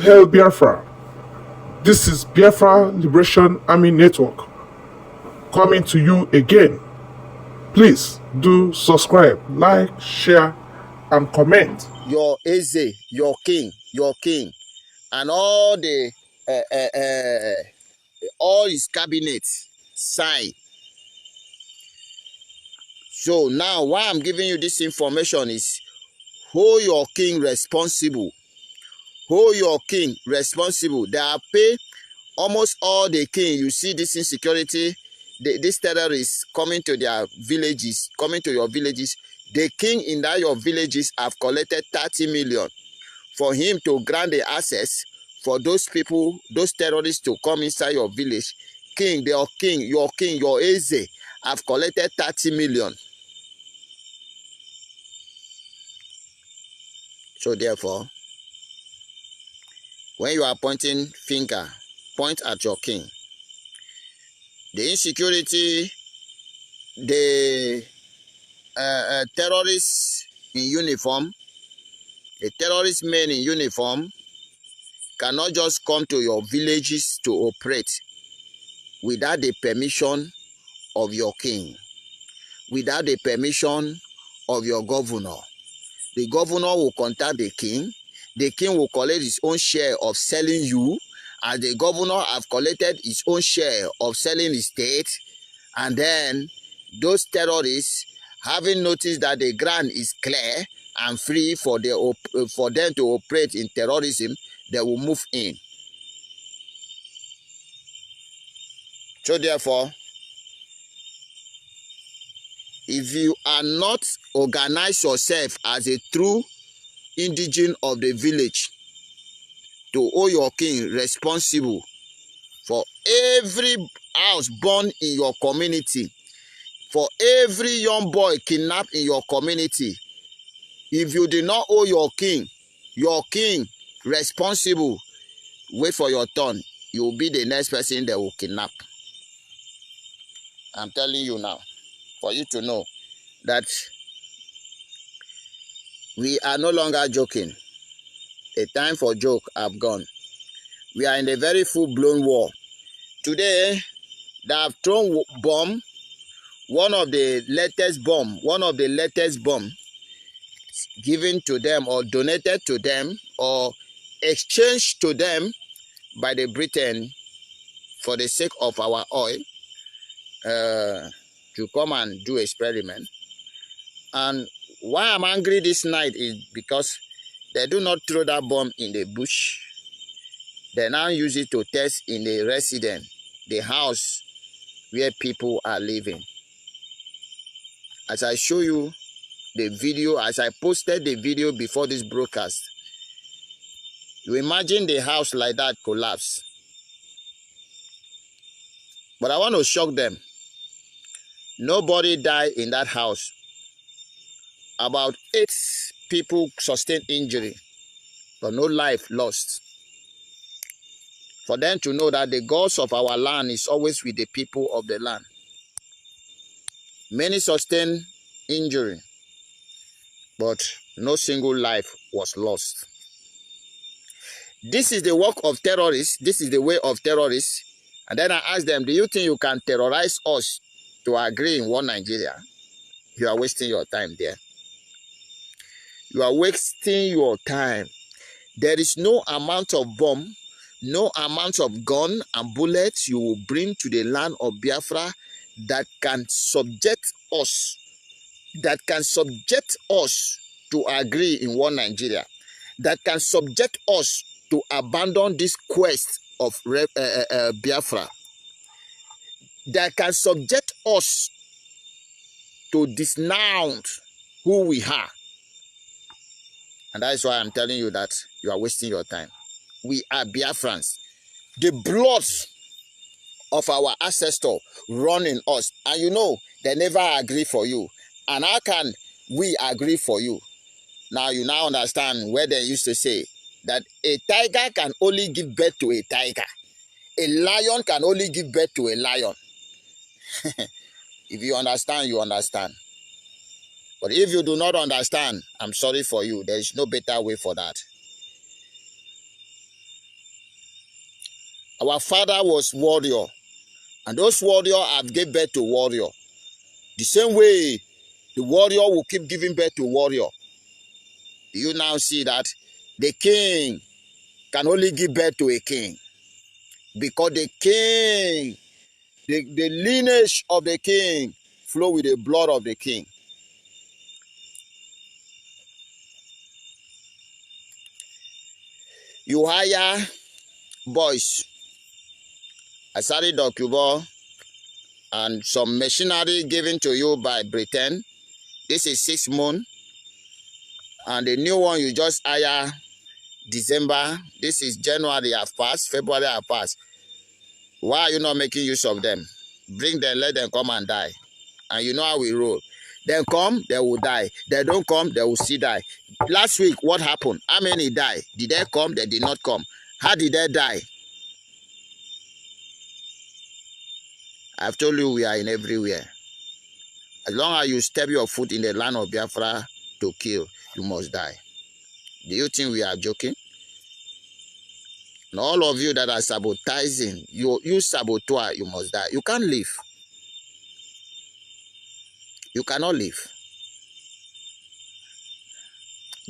Hail Biafra! This is Biafra Liberation Army Network coming to you again. Please do subscribe, like, share, and comment. Your Eze, your king, and all all his cabinet sign. So now, why I'm giving you this information is hold your king responsible. Hold your king responsible. They are pay almost all the king. You see this insecurity, these terrorists coming to their villages, coming to your villages. The king in that your villages have collected 30 million for him to grant the access for those people, those terrorists to come inside your village. Your Eze have collected 30 million. So therefore, when you are pointing finger, point at your king. The insecurity, the terrorists in uniform, the terrorist men in uniform cannot just come to your villages to operate without the permission of your king, without the permission of your governor. The governor will contact the king will collect his own share of selling you, and the governor have collected his own share of selling the state, and then those terrorists, having noticed that the ground is clear and free for them to operate in terrorism, they will move in. So therefore, if you are not organize yourself as a true indigene of the village to hold your king responsible for every house born in your community, for every young boy kidnapped in your community, if you did not hold your king responsible, wait for your turn. You will be the next person they will kidnap. I'm telling you now, for you to know that we are no longer joking. The time for joke have gone. We are in a very full-blown war. Today, they have thrown bomb, one of the latest bomb given to them or donated to them or exchanged to them by the Britain for the sake of our oil, to come and do experiment. And why I'm angry this night is because they do not throw that bomb in the bush. They now use it to test in the residence, the house where people are living. As I show you the video, as I posted the video before this broadcast, you imagine the house like that collapse. But I want to shock them. Nobody died in that house. About 8 people sustained injury, but no life lost. For them to know that the gods of our land is always with the people of the land. Many sustained injury, but no single life was lost. This is the work of terrorists. This is the way of terrorists. And then I asked them, do you think you can terrorize us to agree in one Nigeria? You are wasting your time there. You are wasting your time. There is no amount of bomb, no amount of gun and bullets you will bring to the land of Biafra that can subject us, to agree in one Nigeria, that can subject us to abandon this quest of Biafra, that can subject us to denounce who we are. And that is why I'm telling you that you are wasting your time. We are Biafrans. The blood of our ancestors run in us. And you know, they never agree for you. And how can we agree for you? Now you now understand where they used to say that a tiger can only give birth to a tiger. A lion can only give birth to a lion. If you understand, you understand. But if you do not understand, I'm sorry for you. There is no better way for that. Our father was warrior, and those warriors have given birth to warrior. The same way the warrior will keep giving birth to warrior. You now see that the king can only give birth to a king, because the king, the lineage of the king flow with the blood of the king. You hire boys, Asari Dokubo, and some machinery given to you by Britain. This is 6 months, and the new one you just hire December. This is January have passed, February have passed. Why are you not making use of them? Bring them, let them come and die. And you know how we roll. They come, they will die. They don't come, they will still die. Last week, what happened? How many died? Did they come? They did not come. How did they die? I've told you we are in everywhere. As long as you step your foot in the land of Biafra to kill, you must die. Do you think we are joking? And all of you that are sabotaging, you saboteur, you must die. You can't live. You cannot live.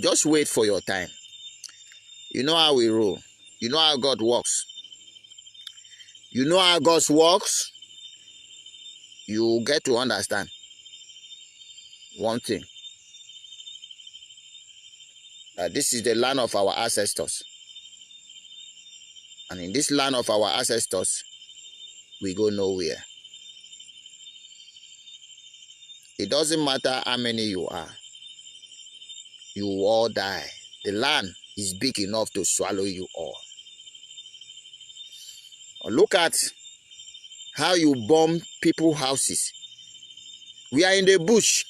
Just wait for your time. You know how we roll. You know how God works. You know how God works. You get to understand one thing. That this is the land of our ancestors. And in this land of our ancestors, we go nowhere. It doesn't matter how many you are. You will all die. The land is big enough to swallow you all. Look at how you bomb people's houses. We are in the bush.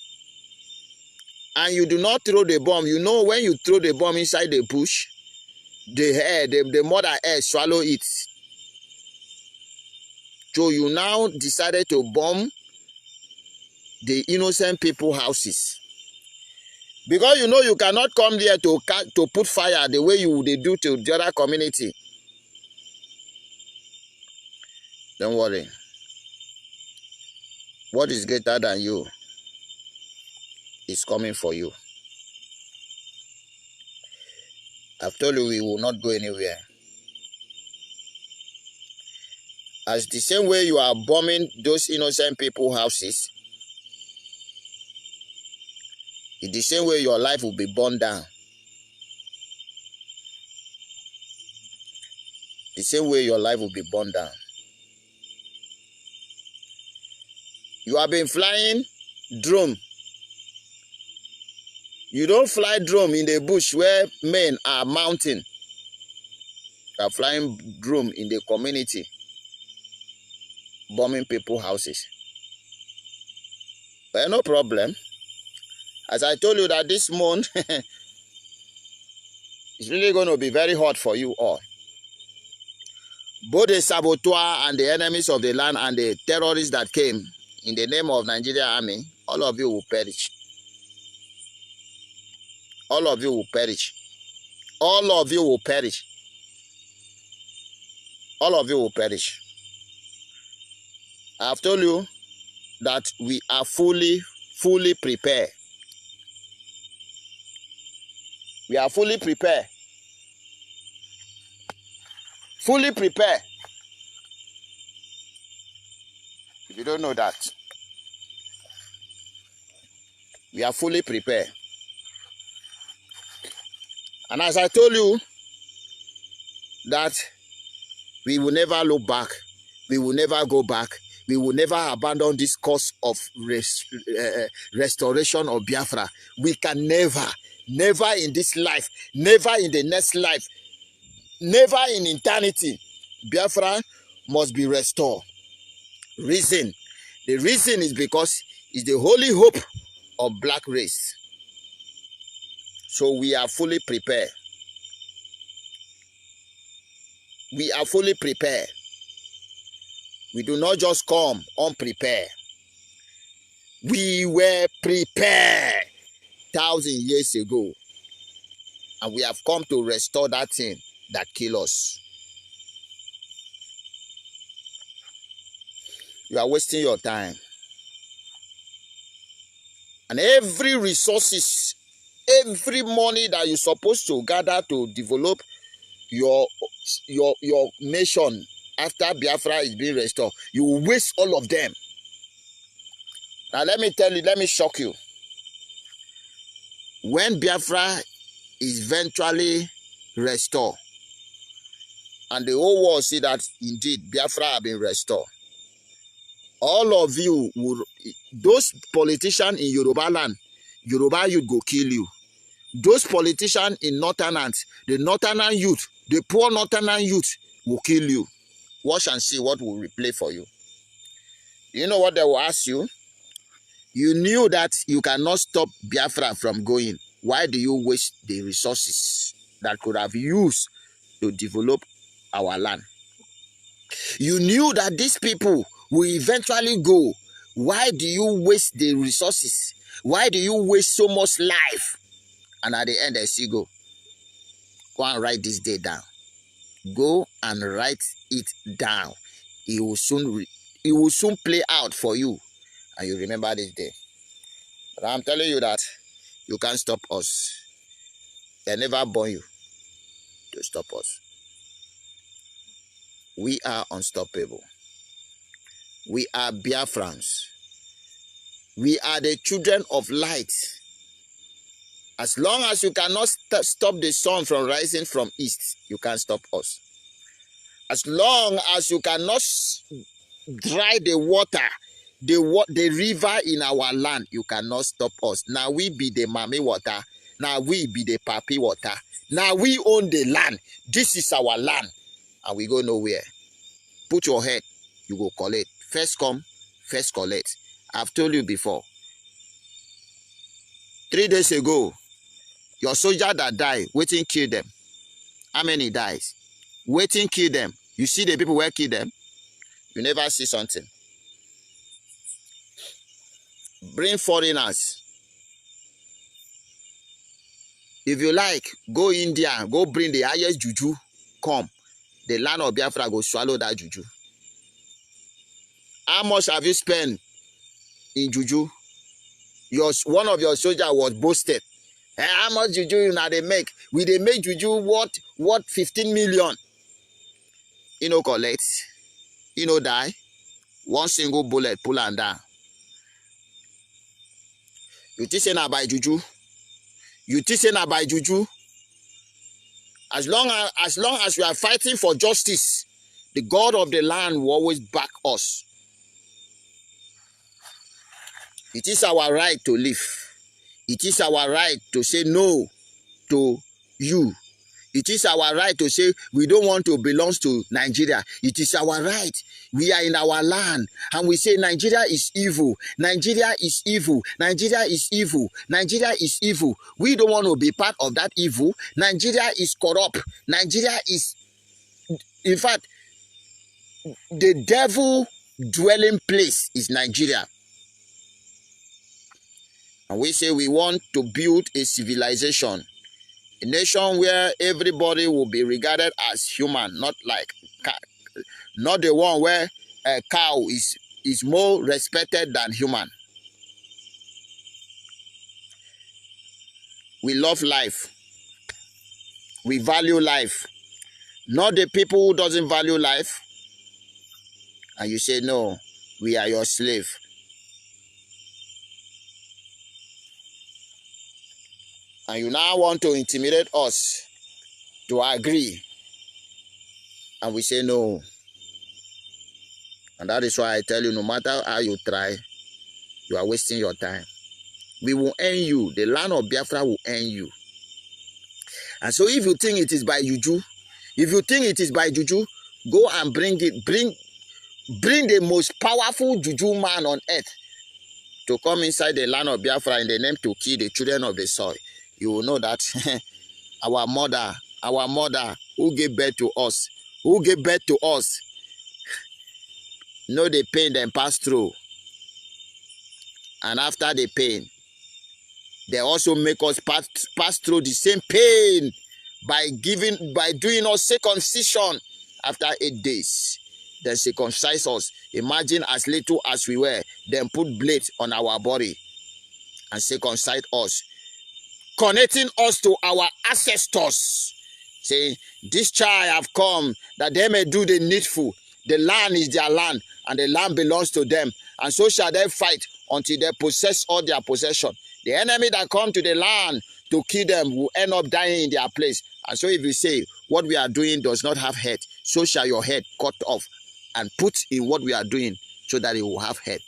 And you do not throw the bomb. You know when you throw the bomb inside the bush, the mother air swallow it. So you now decided to bomb the innocent people's houses. Because you know you cannot come there to put fire the way they do to the other community. Don't worry. What is greater than you is coming for you. I've told you we will not go anywhere. As the same way you are bombing those innocent people's houses, in the same way your life will be burned down. The same way your life will be burned down. You have been flying drone. You don't fly drone in the bush where men are mounting. You are flying drone in the community, bombing people's houses. But no problem. As I told you that this month, it's really going to be very hot for you all. Both the saboteur and the enemies of the land and the terrorists that came in the name of Nigerian army, all of you will perish. All of you will perish. All of you will perish. All of you will perish. I have told you that we are fully prepared. We are fully prepared. Fully prepared. If you don't know that, we are fully prepared. And as I told you, that we will never look back. We will never go back. We will never abandon this course of restoration of Biafra. We can never in this life, never in the next life, never in eternity, Biafra must be restored. Reason. The reason is because it's the holy hope of black race. So we are fully prepared. We are fully prepared. We do not just come unprepared. We were prepared 1,000 years ago. And we have come to restore that thing that killed us. You are wasting your time. And every resources, every money that you're supposed to gather to develop your nation after Biafra is being restored, you will waste all of them. Now let me tell you, let me shock you. When Biafra is eventually restored, and the whole world see that indeed Biafra have been restored, all of you will, those politicians in Yoruba land, Yoruba youth go kill you. Those politicians in Northern lands, the Northern youth, the poor Northern youth will kill you. Watch and see what will replay for you. You know what they will ask you? You knew that you cannot stop Biafra from going. Why do you waste the resources that could have used to develop our land? You knew that these people will eventually go. Why do you waste the resources? Why do you waste so much life? And at the end, they see go and write this day down. Go and write it down. It will soon play out for you, and you remember this day. But I'm telling you that you can't stop us. They never born you to stop us. We are unstoppable. We are Biafrans. We are the children of light. As long as you cannot stop the sun from rising from east, you can't stop us. As long as you cannot dry the water, the river in our land, you cannot stop us. Now we be the mami water. Now we be the papi water. Now we own the land. This is our land. And we go nowhere. Put your head, you go collect. First come, first collect. I've told you before. 3 days ago, your soldier that died, waiting kill them. How many dies? Waiting kill them. You see the people where kill them? You never see something. Bring foreigners. If you like, go India, go bring the highest juju, come. The land of Biafra go swallow that juju. How much have you spent in juju? One of your soldiers was boasted. How much juju you now they make? We they make juju what 15 million? You know collect. You know die. One single bullet pull and down. You think say na by juju? You think say na by juju? As long as we are fighting for justice, the God of the land will always back us. It is our right to live. It is our right to say no to you. It is our right to say we don't want to belong to Nigeria. It is our right. We are in our land and we say Nigeria is evil. Nigeria is evil. Nigeria is evil. Nigeria is evil. We don't want to be part of that evil. Nigeria is corrupt. Nigeria is, in fact, the devil dwelling place is Nigeria. And we say we want to build a civilization, a nation where everybody will be regarded as human, not like not the one where a cow is more respected than human. We love life. We value life. Not the people who doesn't value life. And you say, no, we are your slave. And you now want to intimidate us to agree. And we say no. And that is why I tell you, no matter how you try, you are wasting your time. We will end you. The land of Biafra will end you. And so if you think it is by juju, go and bring it. Bring the most powerful juju man on earth to come inside the land of Biafra in the name to kill the children of the soil. You will know that our mother who gave birth to us, know the pain them pass through. And after the pain, they also make us pass through the same pain by doing us circumcision after 8 days. then circumcise us. Imagine as little as we were, then put blades on our body and circumcise us, connecting us to our ancestors, saying, this child have come that they may do the needful. The land is their land, and the land belongs to them, and so shall they fight until they possess all their possession. The enemy that come to the land to kill them will end up dying in their place. And so if you say, what we are doing does not have head, so shall your head cut off and put in what we are doing so that it will have head.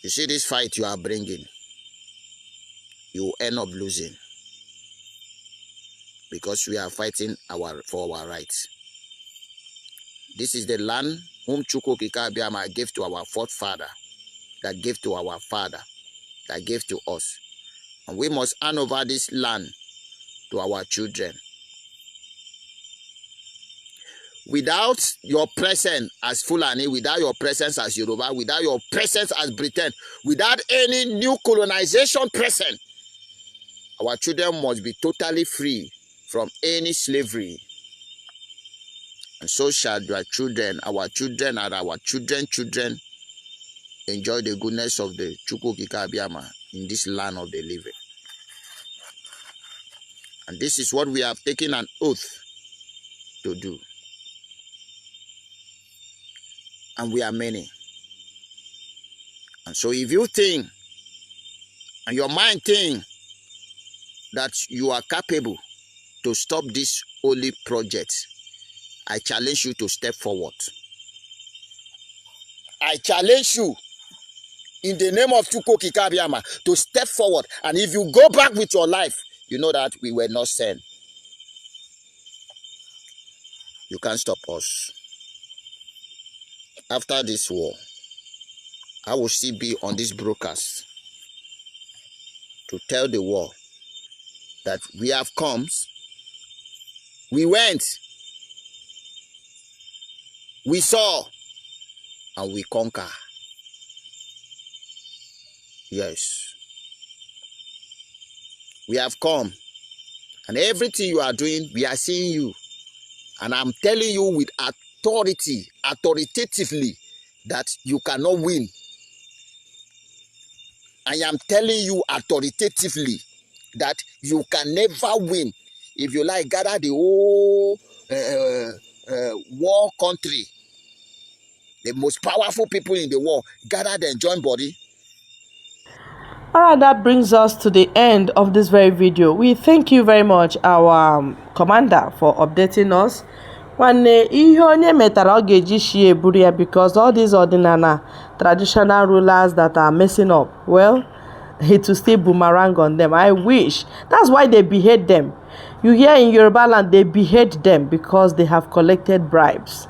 You see this fight you are bringing, you will end up losing, because we are fighting for our rights. This is the land whom Chukwu Okike Abiama gave to our forefather, that gave to our father, that gave to us. And we must hand over this land to our children. Without your presence as Fulani, without your presence as Yoruba, without your presence as Britain, without any new colonization present, our children must be totally free from any slavery. And so shall your children, our children, and our children's children enjoy the goodness of the Chukwu Okike Abiama in this land of the living. And this is what we have taken an oath to do. And we are many. And so if you think, and your mind think, that you are capable to stop this holy project, I challenge you to step forward. I challenge you in the name of Chukwu Okike Abiama to step forward. And if you go back with your life, you know that we were not sent. You can't stop us. After this war, I will still be on this broadcast to tell the world that we have come, we went, we saw, and we conquer. Yes. We have come, and everything you are doing, we are seeing you. And I'm telling you with authoritatively, that you cannot win. I am telling you authoritatively that you can never win. If you like, gather the whole war country, the most powerful people in the world, gather them, join body. Alright, that brings us to the end of this very video. We thank you very much, our commander, for updating us. When because all these ordinary traditional rulers that are messing up, well, it will still boomerang on them. I wish. That's why they behead them. You hear in Yoruba land, they behead them because they have collected bribes.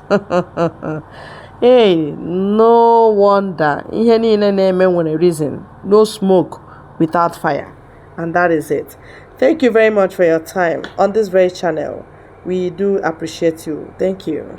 Hey, no wonder. When a reason, no smoke without fire. And that is it. Thank you very much for your time on this very channel. We do appreciate you. Thank you.